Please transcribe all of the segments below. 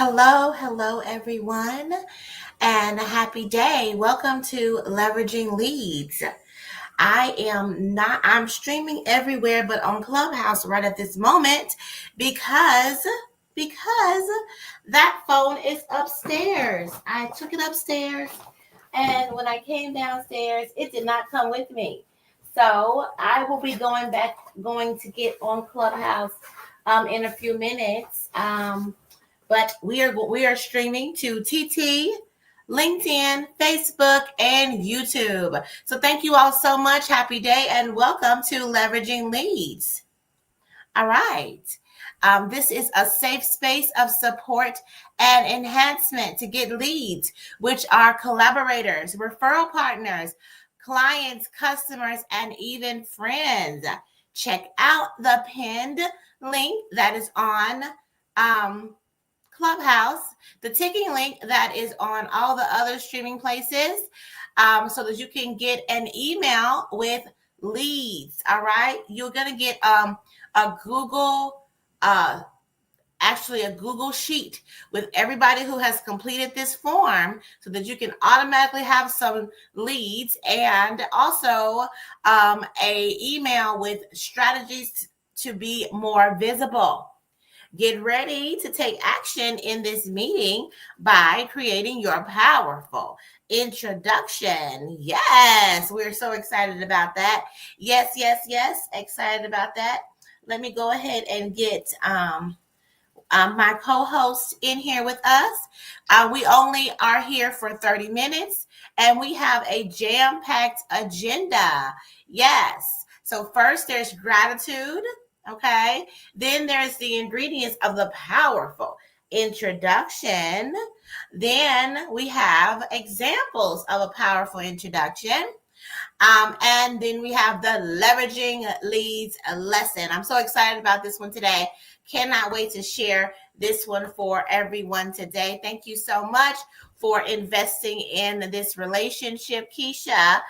Hello, everyone, and a happy day. Welcome to Leveraging Leads. I'm streaming everywhere but on Clubhouse right at this moment because because that phone is upstairs. I took it upstairs, and when I came downstairs, it did not come with me. So I will be going to get on Clubhouse in a few minutes. But we are streaming to TT, LinkedIn, Facebook, and YouTube. So thank you all so much. Happy day and welcome to Leveraging Leads. All right. This is a safe space of support and enhancement to get leads, which are collaborators, referral partners, clients, customers, and even friends. Check out the pinned link that is on Clubhouse, the ticking link that is on all the other streaming places, so that you can get an email with leads. All right, you're gonna get a Google, actually a Google sheet with everybody who has completed this form, so that you can automatically have some leads, and also a email with strategies to be more visible. Get ready to take action in this meeting by creating your powerful introduction. Yes, we're so excited about that. Yes, excited about that. Let me go ahead and get my co-host in here with us. We only are here for 30 minutes and we have a jam-packed agenda. Yes. So first there's gratitude. Okay. Then there's the ingredients of the powerful introduction. Then we have examples of a powerful introduction. And then we have the leveraging leads lesson. I'm so excited about this one today. Cannot wait to share this one for everyone today. Thank you so much for investing in this relationship, Keisha,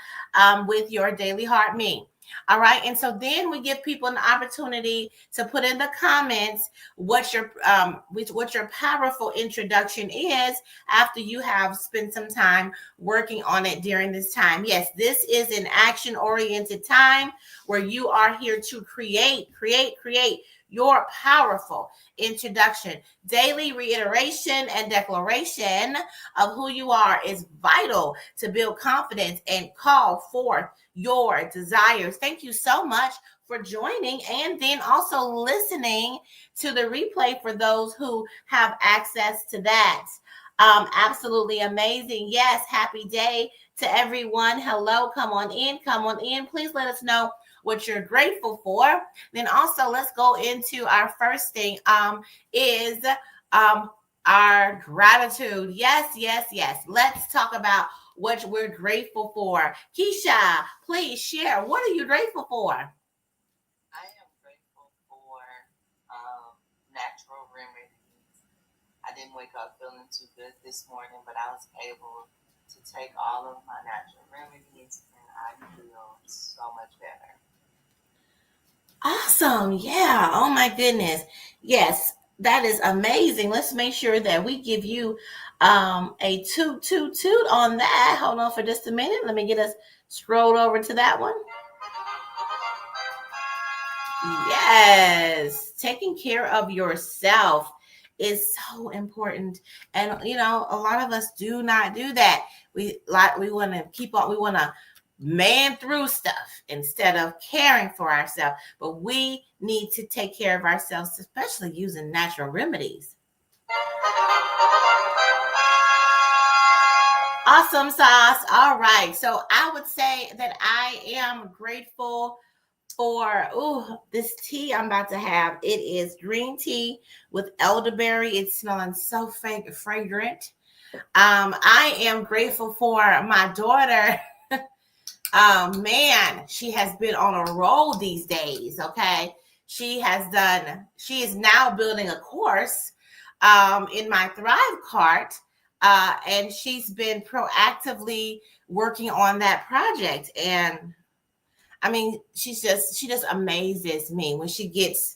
with your Daily Heart Me. All right. And so then we give people an opportunity to put in the comments what your powerful introduction is after you have spent some time working on it during this time. Yes, this is an action-oriented time where you are here to create your powerful introduction. Daily reiteration and declaration of who you are is vital to build confidence and call forth your desires. Thank you so much for joining and then also listening to the replay for those who have access to that. Absolutely amazing. Yes, happy day to everyone. Hello, come on in. Please let us know what you're grateful for. Then also let's go into our first thing is our gratitude. Yes. Let's talk about what we're grateful for. Keisha, please share. What are you grateful for? I am grateful for natural remedies. I didn't wake up feeling too good this morning, but I was able to take all of my natural remedies and I feel so much better. Awesome. Yeah. Oh my goodness. Yes, that is amazing. Let's make sure that we give you a toot on that. Hold on for just a minute. Let me get us scrolled over to that one. Yes. Taking care of yourself is so important. And you know, a lot of us do not do that. We want to keep on, we want to man through stuff instead of caring for ourselves. But we need to take care of ourselves, especially using natural remedies. Awesome sauce. All right. So I would say that I am grateful for this tea I'm about to have. It is green tea with elderberry. It's smelling so fragrant. I am grateful for my daughter. Man, she has been on a roll these days. Okay. She is now building a course in my Thrive cart. And she's been proactively working on that project. And I mean, she just amazes me when she gets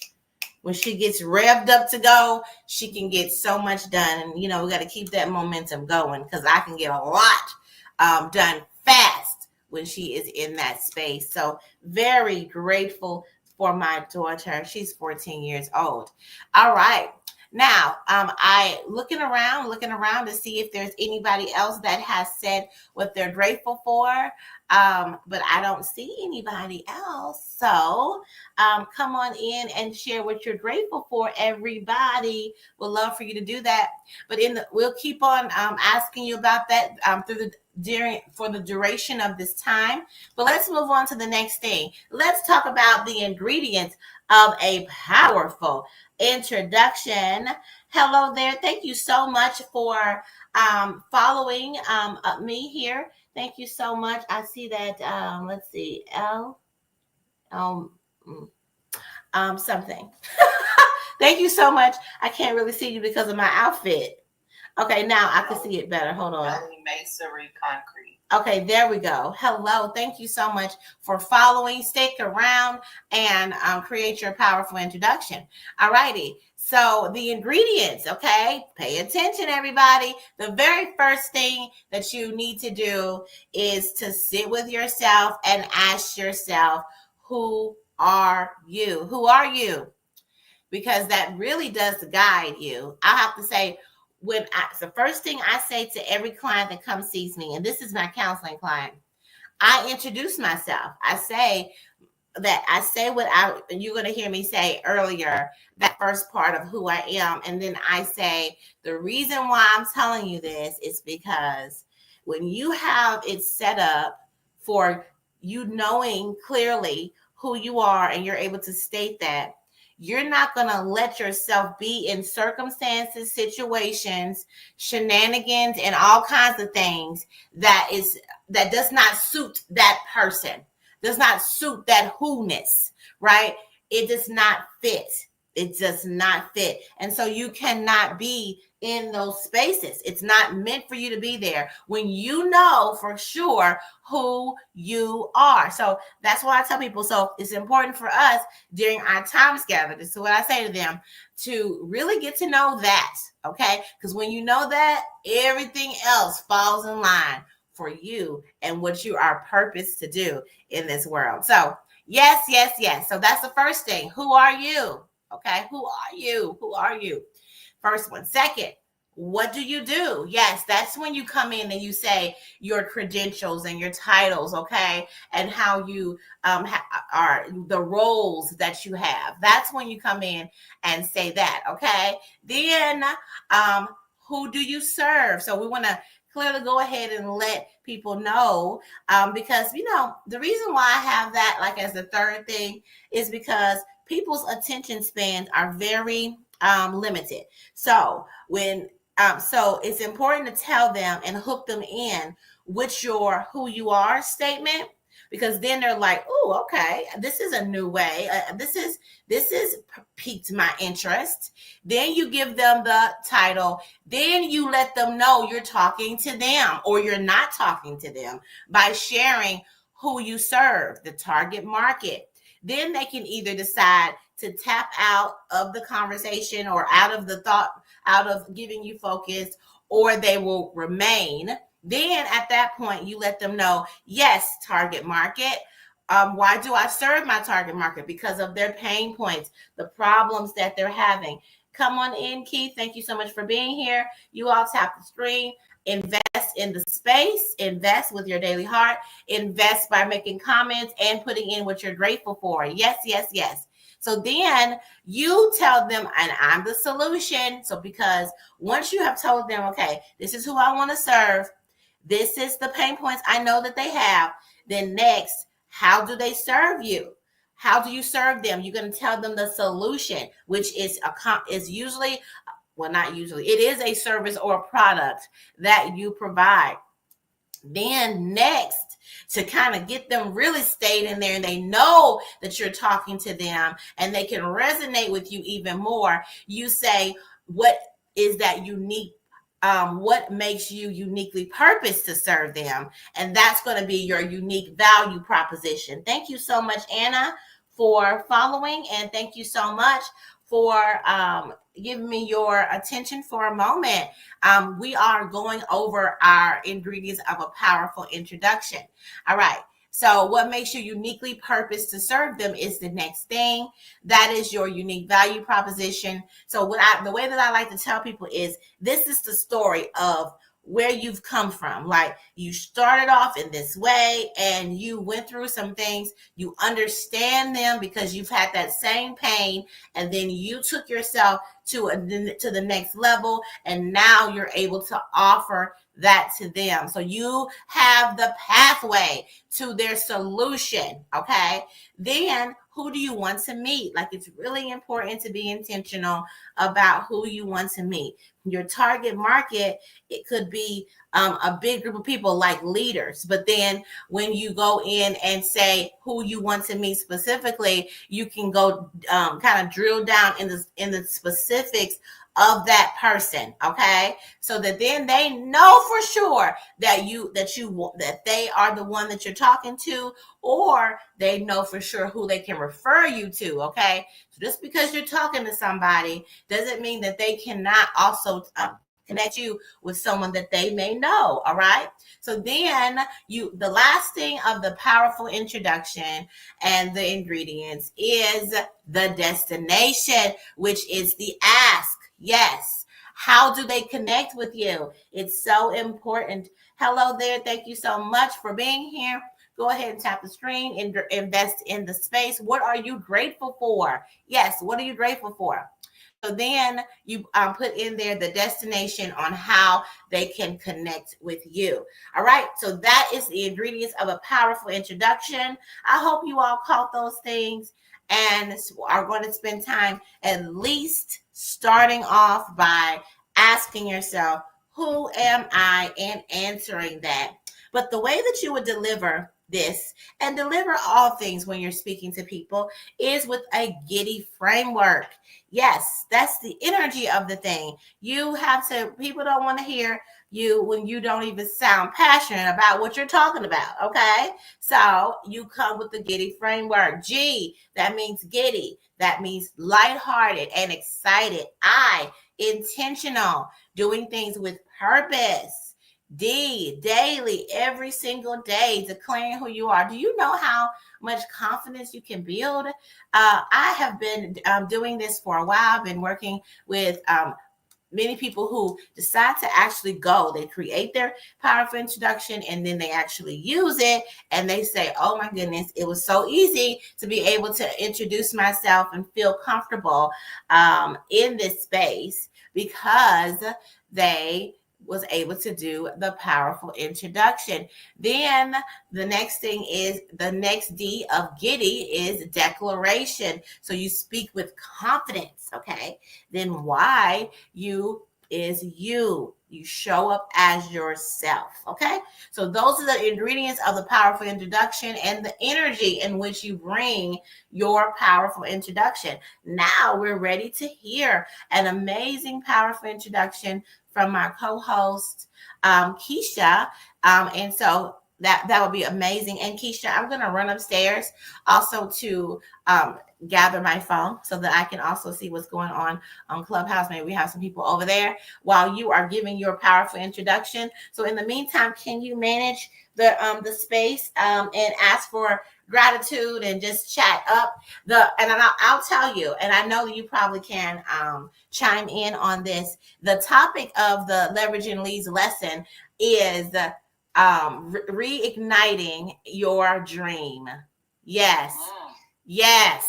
when she gets revved up to go, she can get so much done. And, we got to keep that momentum going, because I can get a lot done fast when she is in that space. So very grateful for my daughter. She's 14 years old. All right. Now, I looking around to see if there's anybody else that has said what they're grateful for. But I don't see anybody else. So come on in and share what you're grateful for. Everybody would love for you to do that. But we'll keep on asking you about that for the duration of this time. But let's move on to the next thing. Let's talk about the ingredients of a powerful introduction. Hello there. Thank you so much for following me here. Thank you so much. I see that. Let's see. Something. Thank you so much. I can't really see you because of my outfit. Okay, now I can see it better. Hold on. Masonry concrete. Okay, there we go. Hello. Thank you so much for following. Stick around and create your powerful introduction. All righty. So the ingredients, okay? Pay attention, everybody. The very first thing that you need to do is to sit with yourself and ask yourself, who are you? Who are you? Because that really does guide you. I have to say, the first thing I say to every client that comes sees me, and this is my counseling client, I introduce myself. I say what you're going to hear me say earlier, that first part of who I am. And then I say, the reason why I'm telling you this is because when you have it set up for you knowing clearly who you are and you're able to state that, you're not going to let yourself be in circumstances, situations, shenanigans, and all kinds of things that does not suit that person, does not suit that who-ness, right? It does not fit. It does not fit. And so you cannot be in those spaces. It's not meant for you to be there when you know for sure who you are. So that's why I tell people, so it's important for us during our time together. This is what I say to them, to really get to know that, okay? Because when you know that, everything else falls in line for you and what you are purposed to do in this world. So yes. So that's the first thing. Who are you? Okay, who are you? Who are you? First one. Second, what do you do? Yes, that's when you come in and you say your credentials and your titles, okay, and how you are the roles that you have. That's when you come in and say that, okay? Then, who do you serve? So we want to clearly go ahead and let people know, because the reason why I have that like as the third thing is because people's attention spans are very limited. So so it's important to tell them and hook them in with your who you are statement, because then they're like, oh, okay, this is a new way. This is piqued my interest. Then you give them the title. Then you let them know you're talking to them or you're not talking to them by sharing who you serve, the target market. Then they can either decide to tap out of the conversation or out of the thought, out of giving you focus, or they will remain. Then at that point, you let them know, yes, target market. Why do I serve my target market? Because of their pain points, the problems that they're having. Come on in, Keith. Thank you so much for being here. You all tap the screen. Invest in the space. Invest with your daily heart. Invest by making comments and putting in what you're grateful for. Yes. So then you tell them, and I'm the solution. So because once you have told them, okay, this is who I want to serve, this is the pain points I know that they have, then next, how do they serve you? How do you serve them? You're going to tell them the solution, which is usually, well, not usually, it is a service or a product that you provide. Then next, to kind of get them really stayed in there and they know that you're talking to them and they can resonate with you even more, you say, what is that unique? What makes you uniquely purposed to serve them? And that's going to be your unique value proposition. Thank you so much, Anna, for following. And thank you so much for giving me your attention for a moment. We are going over our ingredients of a powerful introduction. All right. So, what makes you uniquely purposed to serve them is the next thing. That is your unique value proposition. So, the way that I like to tell people is this is the story of where you've come from. Like, you started off in this way and you went through some things. You understand them because you've had that same pain, and then you took yourself to the next level, and now you're able to offer that to them. So you have the pathway to their solution. Okay. Then who do you want to meet? Like, it's really important to be intentional about who you want to meet. Your target market, it could be a big group of people, like leaders. But then when you go in and say who you want to meet specifically, you can go kind of drill down in the specifics of that person. Okay. So that then they know for sure that they are the one that you're talking to, or they know for sure who they can refer you to. Okay. So just because you're talking to somebody doesn't mean that they cannot also connect you with someone that they may know. All right. So then the last thing of the powerful introduction and the ingredients is the destination, which is the ask. Yes. How do they connect with you? It's so important. Hello there. Thank you so much for being here. Go ahead and tap the screen and invest in the space. What are you grateful for? Yes. What are you grateful for? So then you put in there the destination on how they can connect with you. All right. So that is the ingredients of a powerful introduction. I hope you all caught those things and are going to spend time at least starting off by asking yourself, who am I, and answering that. But the way that you would deliver this and deliver all things when you're speaking to people is with a Giddy framework. Yes, that's the energy of the thing. You have to, people don't want to hear you when you don't even sound passionate about what you're talking about. Okay. So you come with the Giddy framework. G, that means giddy. That means lighthearted and excited. I, intentional, doing things with purpose. D, daily, every single day, declaring who you are. Do you know how much confidence you can build? I have been doing this for a while. I've been working with many people who decide to actually go. They create their powerful introduction and then they actually use it. And they say, oh my goodness, it was so easy to be able to introduce myself and feel comfortable in this space because they was able to do the powerful introduction. Then the next thing is the next D of Giddy is declaration. So you speak with confidence. Okay. Then Y, you is you. You show up as yourself. Okay. So those are the ingredients of the powerful introduction and the energy in which you bring your powerful introduction. Now we're ready to hear an amazing, powerful introduction from my co-host, Keisha. And so that would be amazing. And Keisha, I'm going to run upstairs also to gather my phone so that I can also see what's going on Clubhouse. Maybe we have some people over there while you are giving your powerful introduction. So in the meantime, can you manage the space and ask for gratitude and just chat up and I'll tell you, and I know you probably can chime in on this. The topic of the Leveraging Leads lesson is reigniting your dream. Yes. Yes.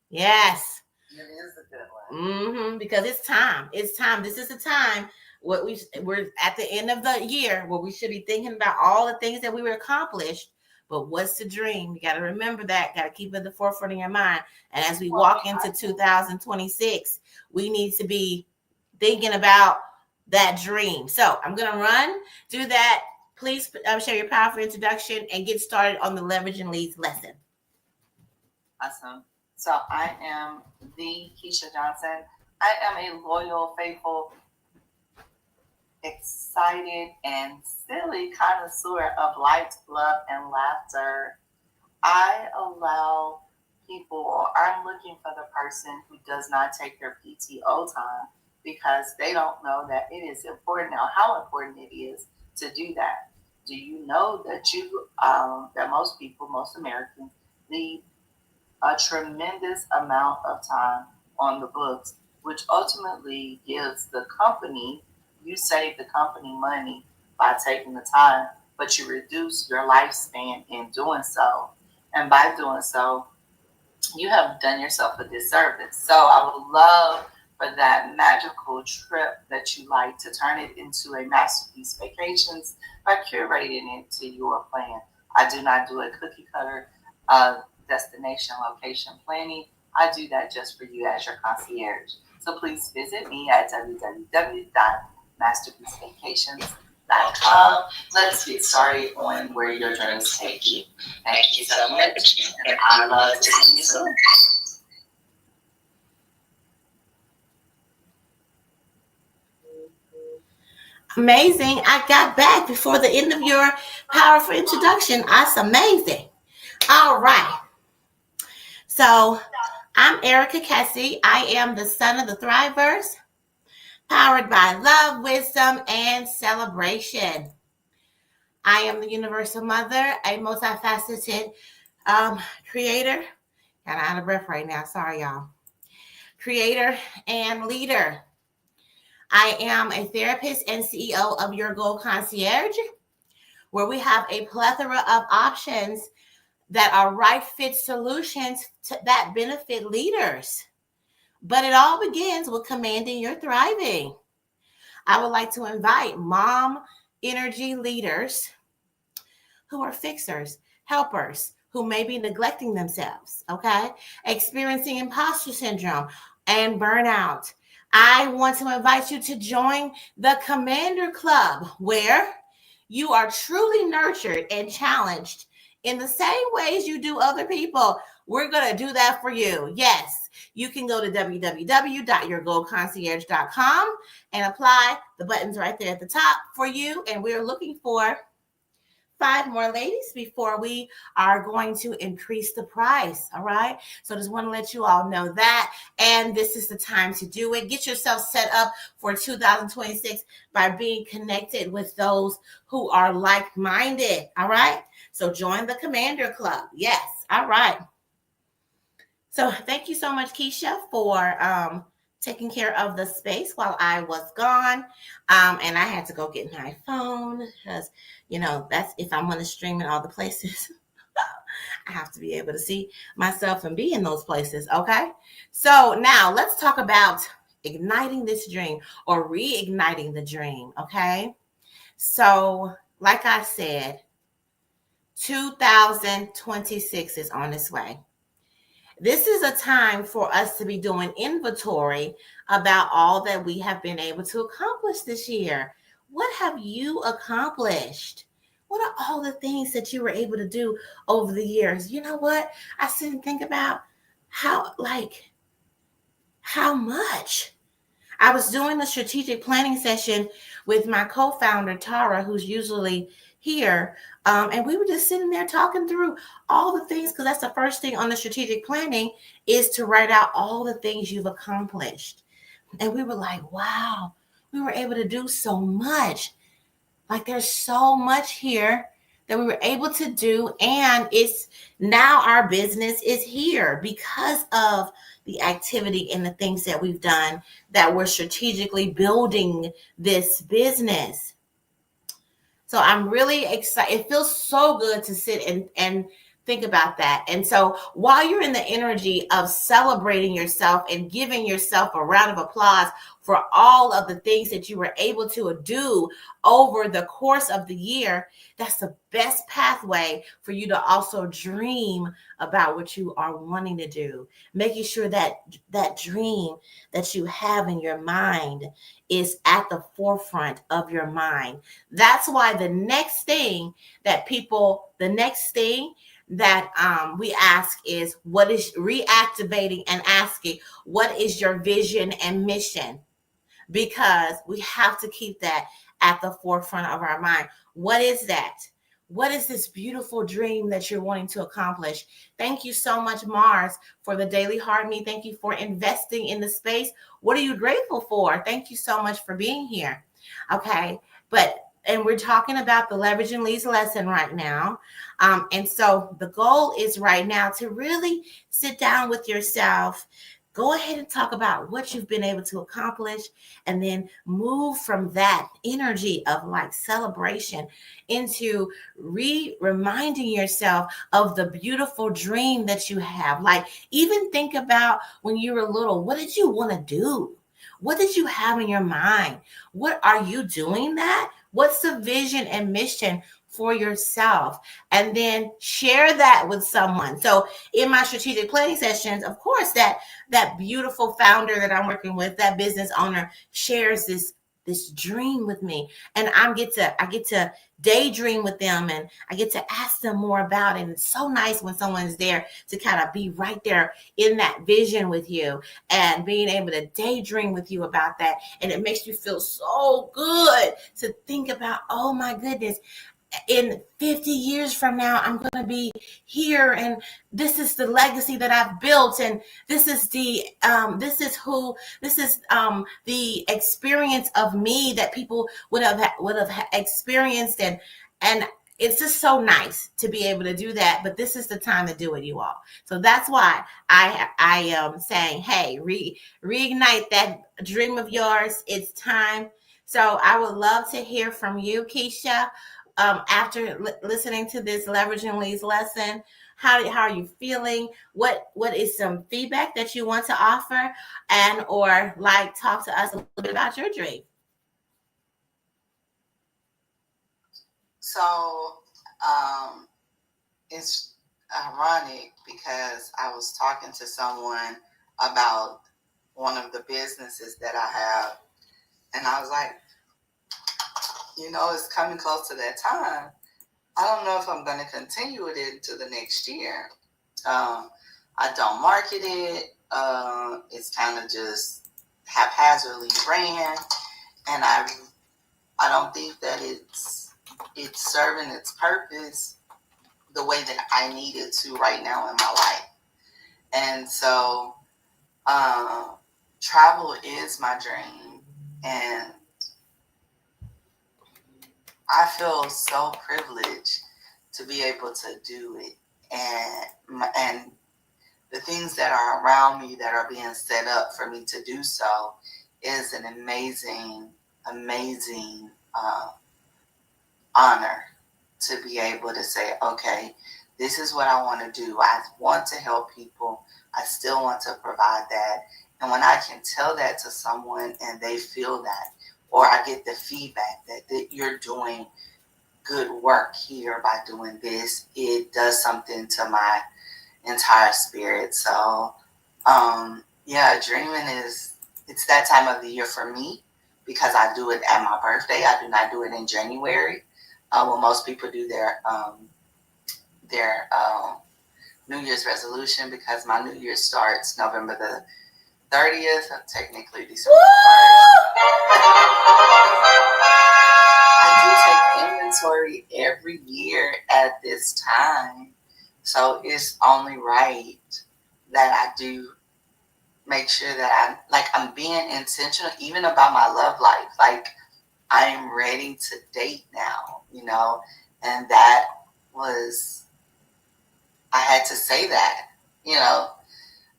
Yes. It is a good one. Because it's time. It's time. This is the time. We're at the end of the year where we should be thinking about all the things that we were accomplished. But what's the dream? You got to remember that. Got to keep it at the forefront of your mind. And as we walk into 2026, we need to be thinking about that dream. So I'm going to do that. Please share your powerful introduction and get started on the Leveraging Leads lesson. Awesome. So I am the Keisha Johnson. I am a loyal, faithful, excited, and silly connoisseur of light, love, and laughter. I allow people are looking for the person who does not take their PTO time because they don't know that it is important now, how important it is to do that. Do you know that that most people, most Americans, leave a tremendous amount of time on the books, which ultimately gives the company, you save the company money by taking the time, but you reduce your lifespan in doing so. And by doing so, you have done yourself a disservice. So I would love for that magical trip that you like to turn it into a masterpiece vacations by curating it to your plan. I do not do a cookie cutter destination location planning. I do that just for you as your concierge. So please visit me at www.masterpiecevacations.com. Let's get started on where your dreams take you. Thank you so much, and I love to see you soon. Amazing. I got back before the end of your powerful introduction. That's amazing. All right. So I'm Erica Kessie. I am the son of the Thrivers, powered by love, wisdom, and celebration. I am the universal mother, a multifaceted creator. Kind of out of breath right now. Sorry, y'all. Creator and leader. I am a therapist and CEO of Your Goal Concierge, where we have a plethora of options that are right fit solutions that benefit leaders. But it all begins with commanding your thriving. I would like to invite mom energy leaders who are fixers, helpers, who may be neglecting themselves, okay? Experiencing imposter syndrome and burnout. I want to invite you to join the Commander Club, where you are truly nurtured and challenged in the same ways you do other people. We're going to do that for you. Yes, you can go to www.yourgoalconcierge.com and apply. The button's right there at the top for you. And we're looking for 5 more ladies before we are going to increase the price. All right. So just want to let you all know that. And this is the time to do it. Get yourself set up for 2026 by being connected with those who are like-minded. All right. So join the Commander Club. Yes. All right. So thank you so much, Keisha, for taking care of the space while I was gone. And I had to go get my phone because, that's if I'm going to stream in all the places. I have to be able to see myself and be in those places. Okay. So now let's talk about igniting this dream or reigniting the dream. Okay. So like I said, 2026 is on its way. This is a time for us to be doing inventory about all that we have been able to accomplish this year. What have you accomplished? What are all the things that you were able to do over the years? You know what? I sit and think about how much. I was doing a strategic planning session with my co-founder, Tara, who's usually here. And we were just sitting there talking through all the things, because that's the first thing on the strategic planning is to write out all the things you've accomplished. And we were like, wow, we were able to do so much. Like there's so much here that we were able to do. And it's now our business is here because of the activity and the things that we've done, that we're strategically building this business. So I'm really excited. It feels so good to sit and think about that. And so while you're in the energy of celebrating yourself and giving yourself a round of applause for all of the things that you were able to do over the course of the year, that's the best pathway for you to also dream about what you are wanting to do. Making sure that that dream that you have in your mind is at the forefront of your mind. That's why the next thing that we ask is, what is reactivating and asking, what is your vision and mission? Because we have to keep that at the forefront of our mind. What is that? What is this beautiful dream that you're wanting to accomplish? Thank you so much, Mars, for the Daily Heart Me. Thank you for investing in the space. What are you grateful for? Thank you so much for being here. Okay. And we're talking about the leveraging leads lesson right now. And so the goal is right now to really sit down with yourself. Go ahead and talk about what you've been able to accomplish, and then move from that energy of like celebration into reminding yourself of the beautiful dream that you have. Like, even think about when you were little, what did you want to do? What did you have in your mind? What are you doing that? What's the vision and mission for yourself? And then share that with someone. So in my strategic planning sessions, of course, that beautiful founder that I'm working with, that business owner, shares this dream with me, and I get to daydream with them, and I get to ask them more about it. And it's so nice when someone's there to kind of be right there in that vision with you and being able to daydream with you about that. And it makes you feel so good to think about, oh my goodness, in 50 years from now, I'm going to be here, and this is the legacy that I've built, and this is the experience of me that people would have experienced, and it's just so nice to be able to do that. But this is the time to do it, you all. So that's why I am saying, hey, reignite that dream of yours. It's time. So I would love to hear from you, Keisha. After listening to this leveraging leads lesson, how are you feeling? What is some feedback that you want to offer, and or like talk to us a little bit about your dream? So it's ironic because I was talking to someone about one of the businesses that I have, and I was like, it's coming close to that time. I don't know if I'm going to continue it into the next year. I don't market it. It's kind of just haphazardly ran, and I don't think that it's serving its purpose the way that I need it to right now in my life. And so travel is my dream, and I feel so privileged to be able to do it, and the things that are around me that are being set up for me to do so is an amazing honor to be able to say, okay, this is what I want to do. I want to help people. I still want to provide that. And when I can tell that to someone and they feel that, or I get the feedback that you're doing good work here by doing this, it does something to my entire spirit. So, dreaming it's that time of the year for me because I do it at my birthday. I do not do it in January. When most people do their New Year's resolution, because my New Year starts November the 30th, technically December 1st. I do take inventory every year at this time. So it's only right that I do make sure that I'm being intentional, even about my love life. Like, I am ready to date now, and that was, I had to say that,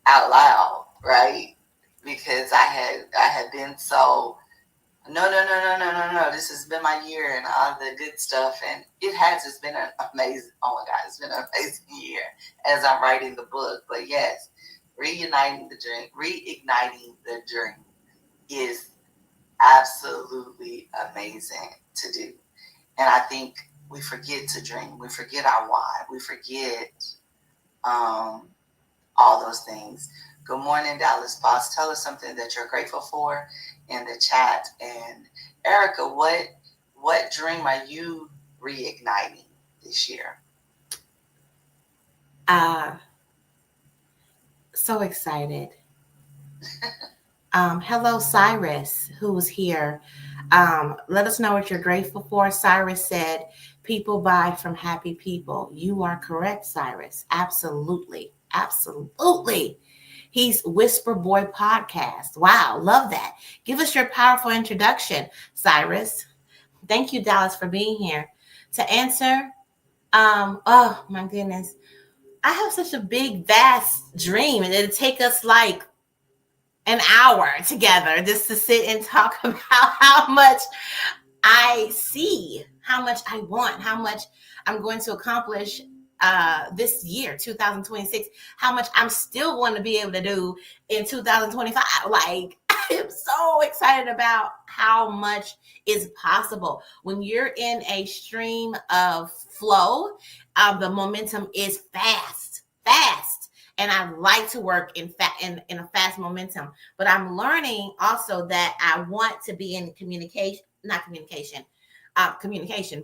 out loud, right? Because I had been so, no, this has been my year and all the good stuff. And it's been an amazing, oh my God, it's been an amazing year as I'm writing the book. But yes, reigniting the dream is absolutely amazing to do. And I think we forget to dream. We forget our why. We forget all those things. Good morning, Dallas Boss. Tell us something that you're grateful for in the chat. And Erica, what dream are you reigniting this year? So excited. Hello, Cyrus, who was here. Let us know what you're grateful for. Cyrus said, People buy from happy people. You are correct, Cyrus. Absolutely. Absolutely. He's Whisper Boy Podcast. Wow, love that. Give us your powerful introduction, Cyrus. Thank you, Dallas, for being here. To answer, oh my goodness. I have such a big, vast dream, and it'd take us like an hour together just to sit and talk about how much I see, how much I want, how much I'm going to accomplish this year, 2026, how much I'm still going to be able to do in 2025. Like, I am so excited about how much is possible. When you're in a stream of flow, the momentum is fast. And I like to work in a fast momentum. But I'm learning also that I want to be in communication,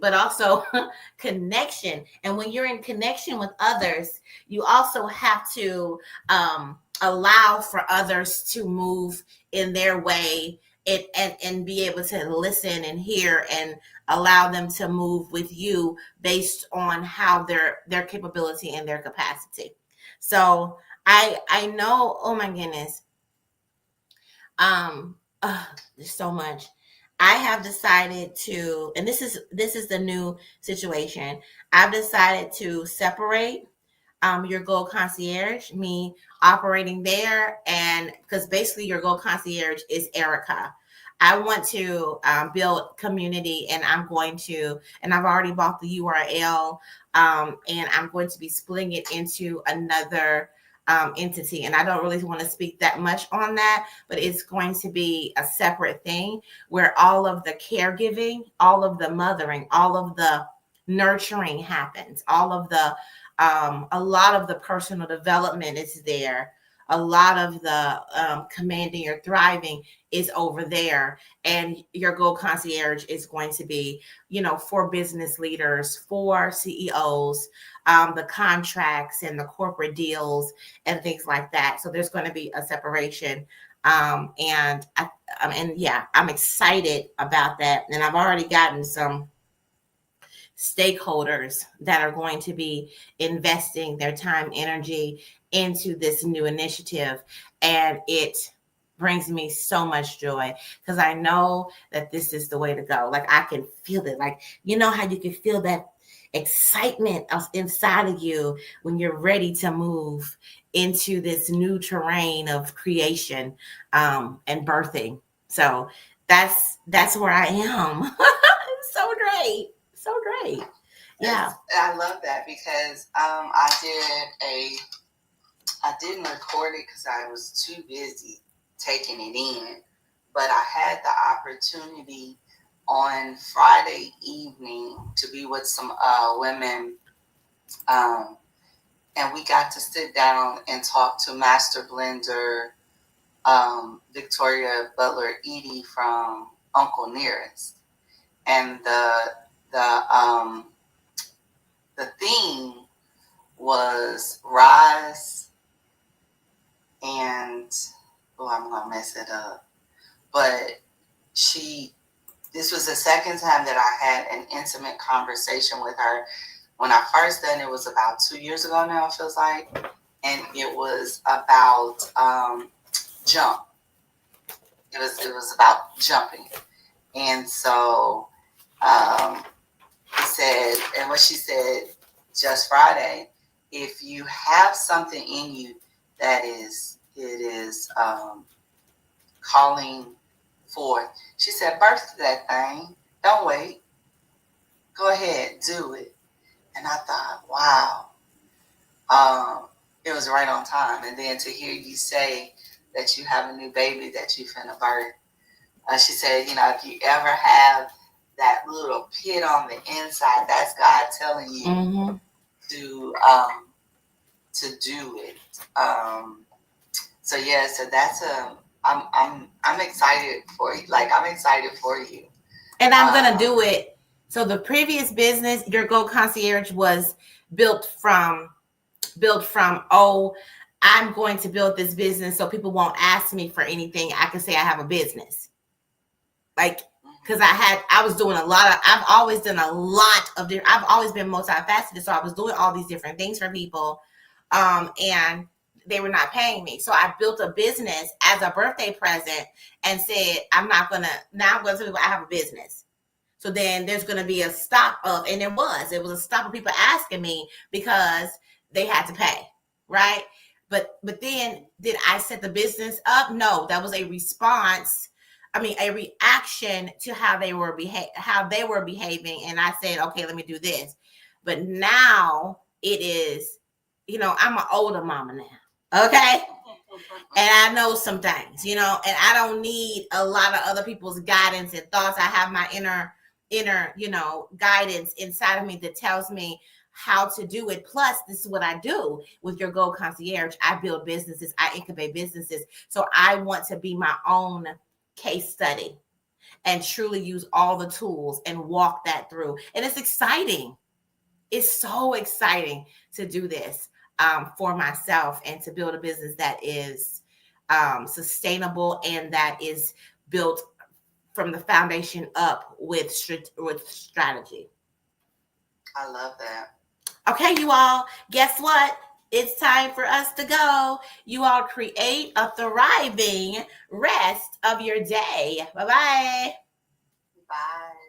but also connection. And when you're in connection with others, you also have to allow for others to move in their way and be able to listen and hear and allow them to move with you based on how their capability and their capacity. So I know, oh my goodness, there's so much. I have decided to, and this is the new situation. I've decided to separate your Gold Concierge, me operating there, and because basically your Gold Concierge is Erica. I want to build community, and I've already bought the URL, and I'm going to be splitting it into another entity. And I don't really want to speak that much on that, but it's going to be a separate thing where all of the caregiving, all of the mothering, all of the nurturing happens, all of the a lot of the personal development is there. A lot of the commanding or thriving is over there. And your Gold Concierge is going to be, for business leaders, for CEOs, the contracts and the corporate deals and things like that. So there's going to be a separation. And I'm excited about that. And I've already gotten some stakeholders that are going to be investing their time, energy into this new initiative. And it brings me so much joy because I know that this is the way to go. Like, I can feel it. Like, you know how you can feel that excitement inside of you when you're ready to move into this new terrain of creation and birthing. So that's where I am. It's so great. So great. Yeah. I love that because I didn't record it because I was too busy taking it in, but I had the opportunity on Friday evening to be with some women, and we got to sit down and talk to Master Blender Victoria Butler Eady from Uncle Nearest, and the theme was rise and I'm gonna mess it up, but this was the second time that I had an intimate conversation with her. When I first done it was about 2 years ago now, it feels like, and it was about jump. It was about jumping, and so what she said just Friday, if you have something in you that is calling forth, she said, birth that thing. Don't wait. Go ahead, do it. And I thought, wow, it was right on time. And then to hear you say that you have a new baby that you finna birth, she said, if you ever have that little pit on the inside, that's God telling you to do it. So that's I'm excited for you. Like, I'm excited for you. And I'm gonna do it. So the previous business, your Gold Concierge, was built from, I'm going to build this business so people won't ask me for anything. I can say I have a business. Like, because I was doing I've always done a lot of different, I've always been multifaceted. So I was doing all these different things for people. And they were not paying me. So I built a business as a birthday present and said, now I'm going to tell people I have a business. So then there's going to be a stop of, and it was a stop of people asking me because they had to pay. Right. But then did I set the business up? No, that was a response. I mean, a reaction to how they were behaving. And I said, okay, let me do this. But now it is, I'm an older mama now. Okay. And I know some things, and I don't need a lot of other people's guidance and thoughts. I have my inner, guidance inside of me that tells me how to do it. Plus, this is what I do with Your Gold Concierge. I build businesses. I incubate businesses. So I want to be my own case study and truly use all the tools and walk that through. And it's exciting. It's so exciting to do this for myself and to build a business that is sustainable and that is built from the foundation up with strategy. I love that. Okay, you all, guess what? It's time for us to go. You all create a thriving rest of your day. Bye-bye. Bye.